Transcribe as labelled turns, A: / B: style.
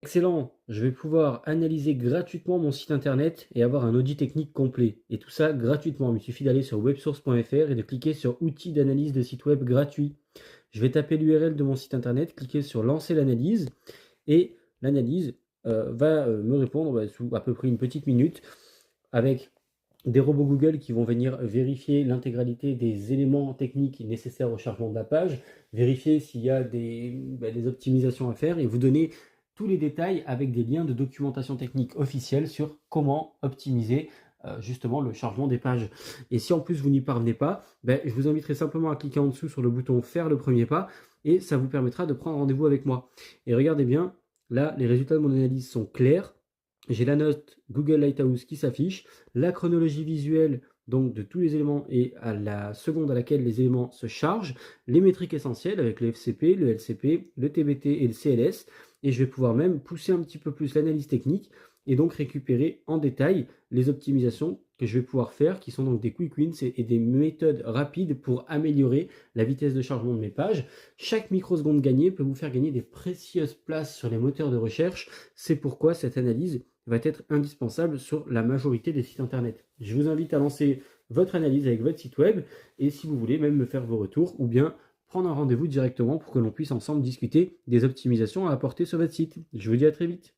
A: Excellent, je vais pouvoir analyser gratuitement mon site internet et avoir un audit technique complet. Et tout ça gratuitement. Il suffit d'aller sur websource.fr et de cliquer sur outils d'analyse de site web gratuit. Je vais taper l'URL de mon site internet, cliquer sur lancer l'analyse et l'analyse va me répondre sous à peu près une petite minute avec des robots Google qui vont venir vérifier l'intégralité des éléments techniques nécessaires au chargement de la page, vérifier s'il y a des optimisations à faire et vous donner tous les détails avec des liens de documentation technique officielle sur comment optimiser justement le chargement des pages. Et si en plus vous n'y parvenez pas, je vous inviterai simplement à cliquer en dessous sur le bouton faire le premier pas et ça vous permettra de prendre rendez-vous avec moi. Et regardez bien, là les résultats de mon analyse sont clairs. J'ai la note Google Lighthouse qui s'affiche, la chronologie visuelle donc de tous les éléments et à la seconde à laquelle les éléments se chargent, les métriques essentielles avec le FCP, le LCP, le TBT et le CLS, et je vais pouvoir même pousser un petit peu plus l'analyse technique et donc récupérer en détail les optimisations que je vais pouvoir faire, qui sont donc des quick wins et des méthodes rapides pour améliorer la vitesse de chargement de mes pages. Chaque microseconde gagnée peut vous faire gagner des précieuses places sur les moteurs de recherche. C'est pourquoi cette analyse va être indispensable sur la majorité des sites internet. Je vous invite à lancer votre analyse avec votre site web et si vous voulez même me faire vos retours ou bien prendre un rendez-vous directement pour que l'on puisse ensemble discuter des optimisations à apporter sur votre site. Je vous dis à très vite.